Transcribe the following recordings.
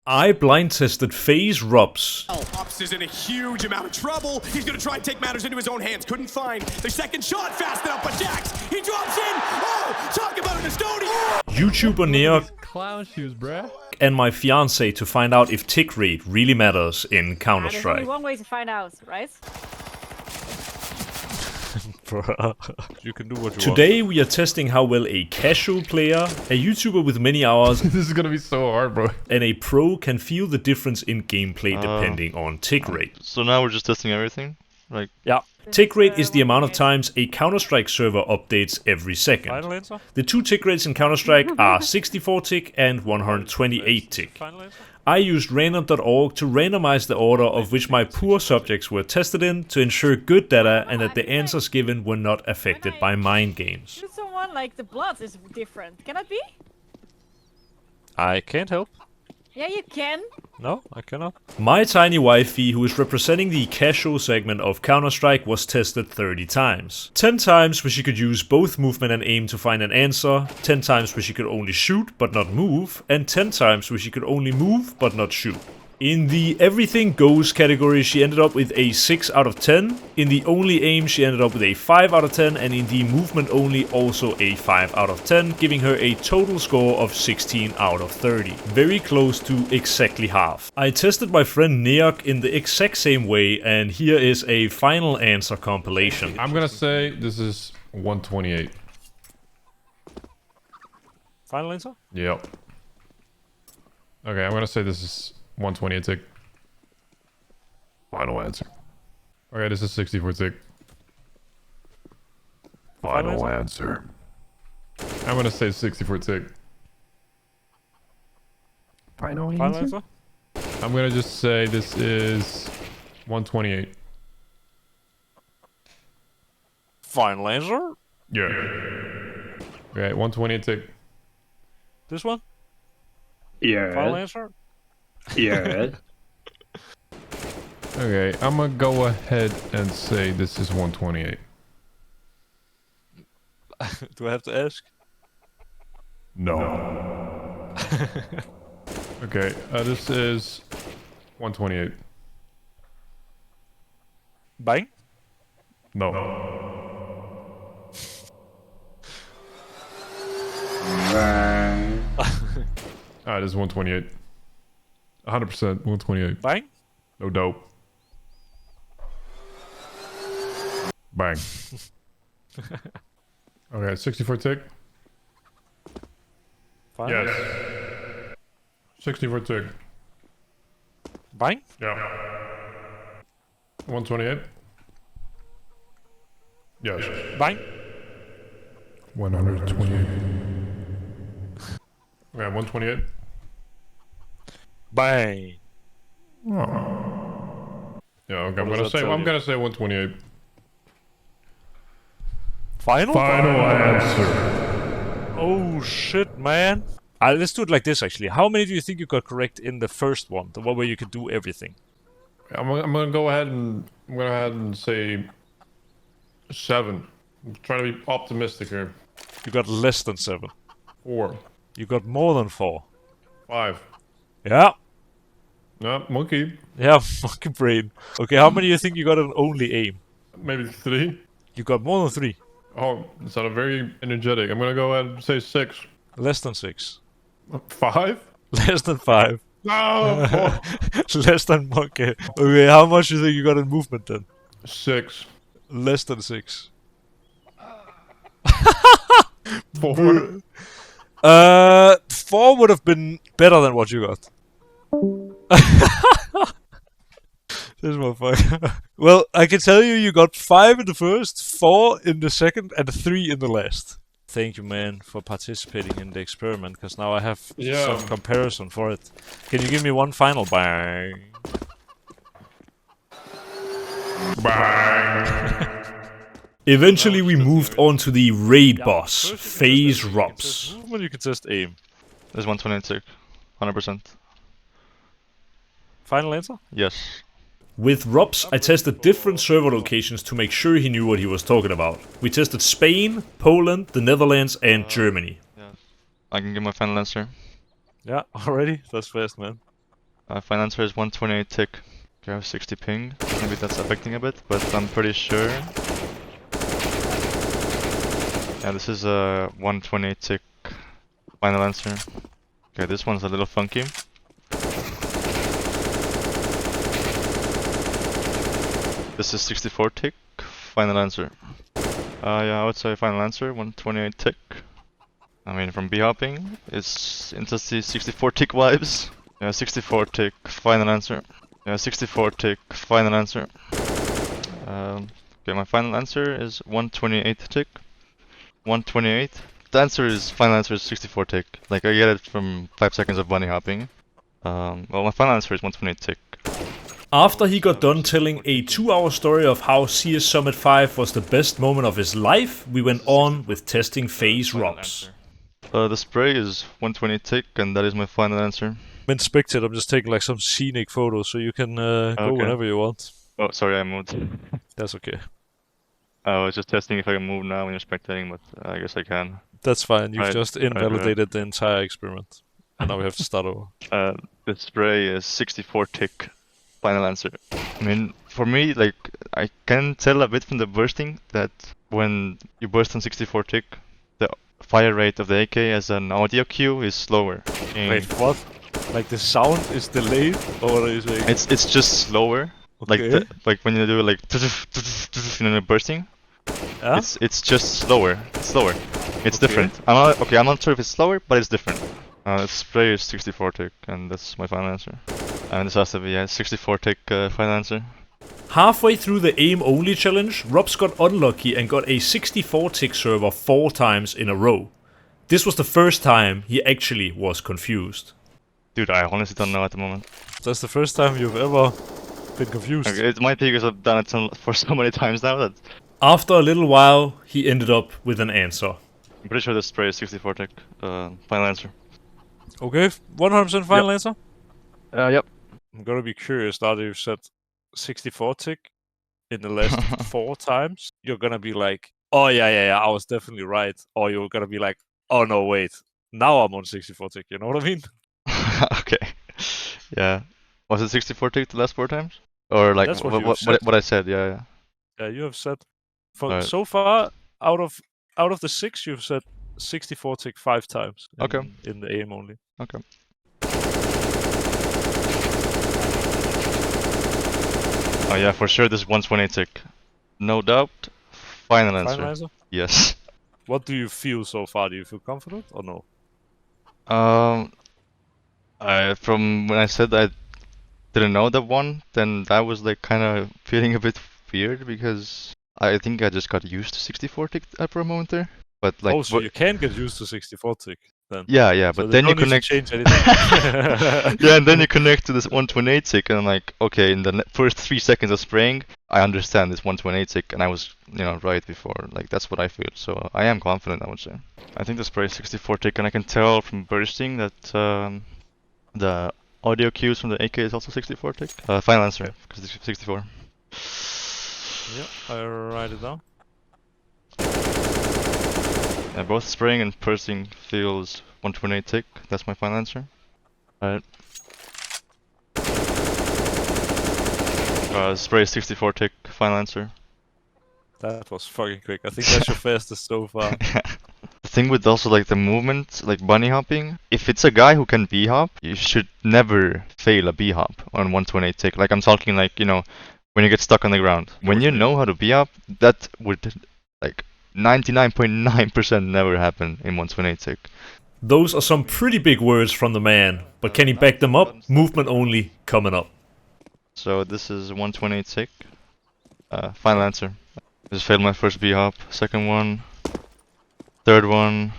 I blind tested FaZe Ropz. Ropz is in a huge amount of trouble. He's gonna try and take matters into his own hands. Couldn't find the second shot fast enough, but Jax, he drops in. Oh, talk about an Estonian. YouTuber Neok Clown shoes, bruh. and my fiance to find out if tick rate really matters in Counter-Strike. There's only one way to find out, right? You can do what you Today we are testing how well a casual player, a YouTuber with many hours, This is gonna be so hard, bro. and a pro can feel the difference in gameplay depending on tick rate. So now we're just testing everything? Like, Yeah. Tick rate is the amount of times a Counter-Strike server updates every second. The two tick rates in Counter-Strike are 64 tick and 128 tick. I used random.org to randomize the order of which my poor subjects were tested in to ensure good data and that the answers given were not affected by mind games. Shoot someone like the blood is different. Can it be? I can't help. Yeah, you can. No, I cannot. My tiny wifey, who is representing the casual segment of Counter-Strike, was tested 30 times. 10 times where she could use both movement and aim to find an answer, 10 times where she could only shoot but not move, and 10 times where she could only move but not shoot. In the everything goes category, she ended up with a 6 out of 10. In the only aim, she ended up with a 5 out of 10, and in the movement only, also a 5 out of 10, giving her a total score of 16 out of 30. Very close to exactly half. I tested my friend Neok in the exact same way, and here is a final answer compilation. I'm gonna say this is 128. Final answer? Yep. Okay, I'm gonna say this is 128 tick. Final answer. Okay, this is 64 tick. Final answer. I'm gonna say 64 tick. Final answer? I'm gonna just say this is 128. Final answer? Yeah. Okay, 128 tick. This one? Yeah. Final answer? Yeah. Okay, I'm gonna go ahead and say this is 128. Do I have to ask? No. Okay, this is 128. Bang? No. This is 128. 100% 128. Bang? No dope. Bang. Okay, 64 tick. Final? Yes. 64 tick. Bang? Yeah. 128. Yes. Bang? 128. Okay, 128. Bang! Yeah, okay, I'm does that tell you? gonna say 128. Final answer. Oh shit, man. Let's do it like this actually. How many do you think you got correct in the first one? The one where you could do everything? I'm gonna go ahead and say 7. I'm trying to be optimistic here. You got less than 7. 4. You got more than 4. 5. Yeah. No, monkey. Yeah, fucking brain. Okay, how many do you think you got an only aim? Maybe 3. You got more than 3. Oh, it sounded very energetic. I'm gonna go ahead and say 6. Less than 6. 5? Less than 5. No! 4. Less than monkey. Okay, how much do you think you got in movement then? 6. Less than 6. 4. 4 would have been better than what you got. This motherfucker. Well, I can tell you got 5 in the first, 4 in the second, and 3 in the last. Thank you, man, for participating in the experiment, because now I have some comparison for it. Can you give me one final bang? Bang! Eventually we moved on to the raid boss, FaZe Ropz. Movement, you can test aim. this is 128 tick. 100%. Final answer? Yes. With Ropz, I tested different server locations to make sure he knew what he was talking about. We tested Spain, Poland, the Netherlands, and Germany. Yes. I can give my final answer. Yeah, already? That's fast, man. Final answer is 128 tick. Okay, I have 60 ping. Maybe that's affecting a bit, but I'm pretty sure. Yeah, this is a 128 tick final answer. Okay, this one's a little funky. This is 64 tick final answer. Yeah, I would say final answer 128 tick. I mean, from B-hopping, it's into the 64 tick vibes. Yeah, 64 tick final answer. Yeah, 64 tick final answer. Okay, my final answer is 128 tick. 128. The answer is final answer is 64 tick. Like I get it from 5 seconds of bunny hopping. Well, my final answer is 128 tick. After he got done telling a 2-hour story of how CS Summit 5 was the best moment of his life, we went on with testing FaZe Ropz. The spray is 120 tick, and that is my final answer. I'm inspected. I'm just taking like some scenic photos, so you can go whenever you want. Oh, sorry, I moved. That's okay. I was just testing if I can move now when you're spectating, but I guess I can. That's fine. You've Right, just invalidated the entire experiment. And now we have to start over. The spray is 64 tick. Final answer. I mean, for me, like, I can tell a bit from the bursting that when you burst on 64 tick, the fire rate of the AK as an audio cue is slower. Wait, what? Like the sound is delayed, or what are you saying? It's just slower. Okay. Like when you do like in a bursting, Yeah? it's just slower. It's slower. It's Okay. different. I'm not sure if it's slower, but it's different. Spray is 64 tick, and that's my final answer. And this has to be a 64 tick final answer. Halfway through the aim-only challenge, Ropz got unlucky and got a 64 tick server 4 times in a row. This was the first time he actually was confused. Dude, I honestly don't know at the moment. That's the first time you've ever been confused. Okay, it might be because I've done it for so many times now that After a little while, he ended up with an answer. I'm pretty sure the spray is 64 tick. Final answer. Okay, 100% final answer? Yep. I'm gonna be curious now that you've said 64 tick in the last 4 times. You're gonna be like, oh yeah, I was definitely right. Or you're gonna be like, oh no, wait, now I'm on 64 tick, you know what I mean? Okay. Yeah. Was it 64 tick the last 4 times? Or like That's what you said. what I said? Yeah. Yeah, you have said, for Alright. so far, out of the 6, you've said 64 tick 5 times. Okay. In the aim only. Okay. Oh yeah, for sure this is 120 tick. No doubt. Final answer. Final answer? Yes. What do you feel so far? Do you feel confident or no? From when I said I didn't know that one, then that was like kind of feeling a bit weird because I think I just got used to 64 tick for a moment there. But like, oh, so you can get used to 64 tick then. yeah, So but they then you don't need to connect. change anything. Yeah, and then you connect to this 128 tick, and I'm like, okay, in the first 3 seconds of spraying, I understand this 128 tick, and I was, right before. Like, that's what I feel. So I am confident, I would say. I think the spray is 64 tick, and I can tell from bursting that the audio cues from the AK is also 64 tick. Final answer, because it's 64. Yeah, I write it down. Yeah, both spraying and pursing feels 128 tick. That's my final answer. Alright. Spray is 64 tick. Final answer. That was fucking quick. I think that's your fastest so far. The thing with also like the movement, like bunny hopping, if it's a guy who can b-hop, you should never fail a b-hop on 128 tick. Like I'm talking like, when you get stuck on the ground. When you know how to b-hop, that would like 99.9% never happen in 128 tick. Those are some pretty big words from the man, but can he back them up? Movement only coming up. So this is 128 tick. Final answer. Just failed my first b-hop. Second one. Third one.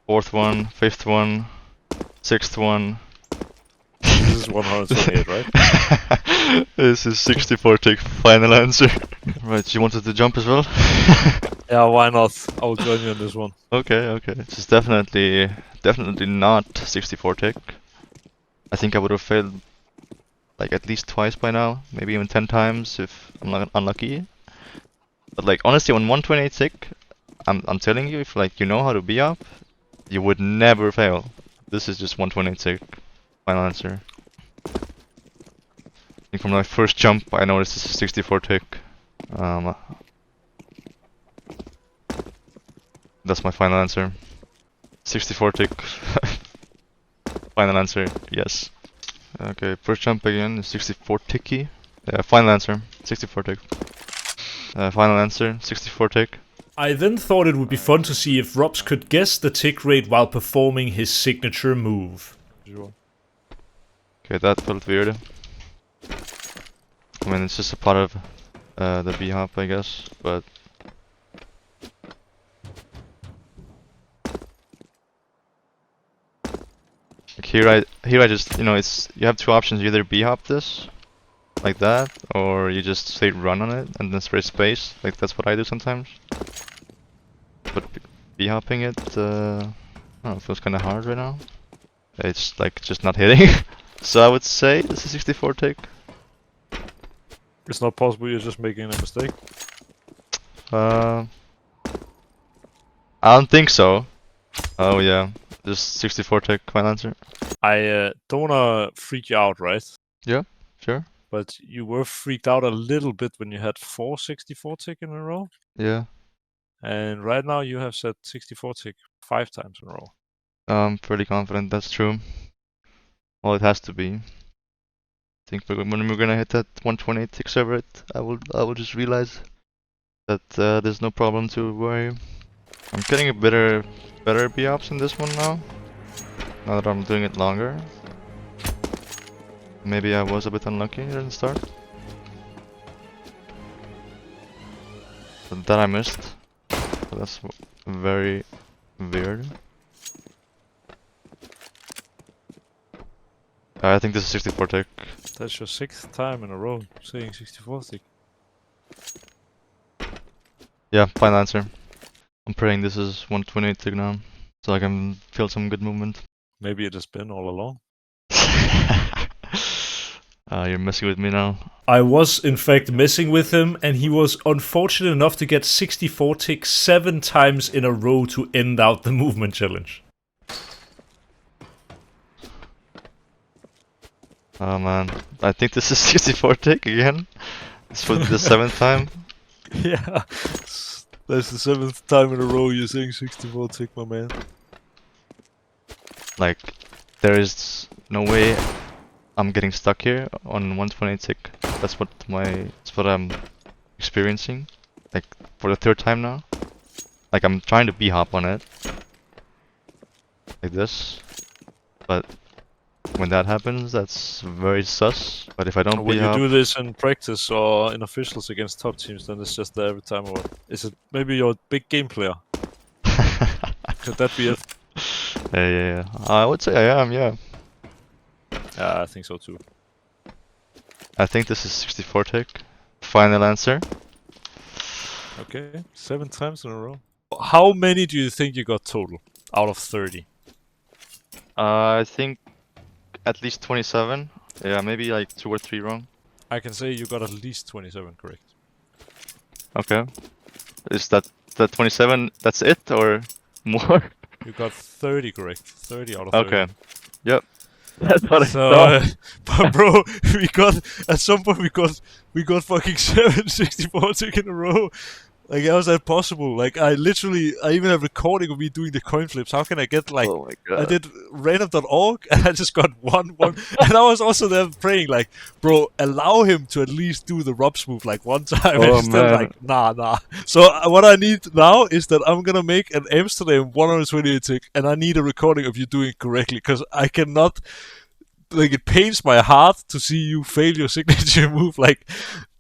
Fourth one. Fifth one. Sixth one. This is 128, right? This is 64 tick. Final answer. Right, you wanted to jump as well? Yeah, why not? I'll join you on this one. Okay. This is definitely not 64 tick. I think I would have failed like at least twice by now, maybe even 10 times if I'm not unlucky. But like honestly, on 128 tick, I'm telling you, if like you know how to be up, you would never fail. This is just 128 tick. Final answer. think from my first jump, I noticed it's a 64 tick. That's my final answer. 64 tick. Final answer, yes. Okay, first jump again, 64 ticky. Yeah, final answer, 64 tick. Final answer, 64 tick. I then thought it would be fun to see if Ropz could guess the tick rate while performing his signature move. Okay, that felt weird. I mean, it's just a part of the B-hop, I guess, but... Like here I just, you know, you have two options, you either B-hop this, like that, or you just straight run on it, and then straight space, like that's what I do sometimes. But B-hopping it, I don't know, it feels kinda hard right now. It's like, just not hitting. So I would say this is 64 tick. It's not possible you're just making a mistake. I don't think so. Oh yeah, just 64 tick, final answer. I don't wanna freak you out, right? Yeah, sure. But you were freaked out a little bit when you had 4 64 tick in a row. Yeah. And right now you have said 64 tick 5 times in a row. I'm pretty confident that's true. Well, it has to be. I think when we're gonna hit that 128 tick server, I will just realize that there's no problem to worry. I'm getting a better B-ops in this one now. Now that I'm doing it longer. Maybe I was a bit unlucky at the start. But that I missed. So that's very weird. I think this is 64 tick. That's your 6th time in a row saying 64 tick. Yeah, final answer. I'm praying this is 128 tick now, so I can feel some good movement. Maybe it has been all along. You're messing with me now. I was in fact messing with him, and he was unfortunate enough to get 64 tick 7 times in a row to end out the movement challenge. Oh man, I think this is 64 tick again. It's for the 7th time. Yeah, that's the 7th time in a row you're saying 64 tick, my man. Like, there is no way I'm getting stuck here on 128 tick. That's what I'm experiencing. Like, for the 3rd time now. Like, I'm trying to B-hop on it. Like this. But when that happens, that's very sus. But if I don't When you B-hop... do this in practice or in officials against top teams, then it's just there every time. Or is it maybe you're a big game player? Could that be it? Yeah. I would say I am, yeah. Yeah, I think so too. I think this is 64 tick. Final answer. Okay, 7 times in a row. How many do you think you got total out of 30? I think at least 27. Yeah, maybe like 2 or 3 wrong. I can say you got at least 27 correct. Okay. Is that 27? That's it or more? You got 30 correct. 30 out of 30. Okay. Yep. That's what I So, thought. but bro, we got at some point we got fucking 7 64 tick in a row. Like, how is that possible? Like, I even have recording of me doing the coin flips. How can I get, like, Oh my god. I did random.org and I just got one. And I was also there praying, like, bro, allow him to at least do the Ropz move, like, one time. Oh, and he's still man. like, nah. So, what I need now is that I'm gonna make an Amsterdam 128 tick and I need a recording of you doing it correctly. Because I cannot, like, it pains my heart to see you fail your signature move, like,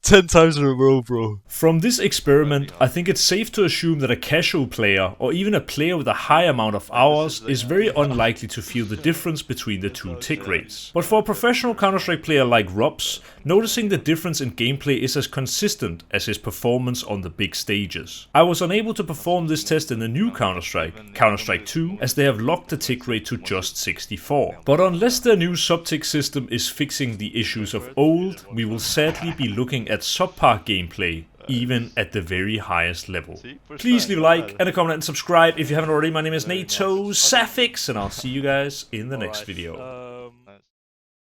10 times in a row, bro. From this experiment, I think it's safe to assume that a casual player, or even a player with a high amount of hours, is very unlikely to feel the difference between the two tick rates. But for a professional Counter-Strike player like Ropz, noticing the difference in gameplay is as consistent as his performance on the big stages. I was unable to perform this test in the new Counter-Strike, Counter-Strike 2, as they have locked the tick rate to just 64. But unless their new sub-tick system is fixing the issues of old, we will sadly be looking at subpar gameplay, even at the very highest level. Please leave a like and a comment and subscribe if you haven't already. My name is NaToSaphiX, and I'll see you guys in the next video.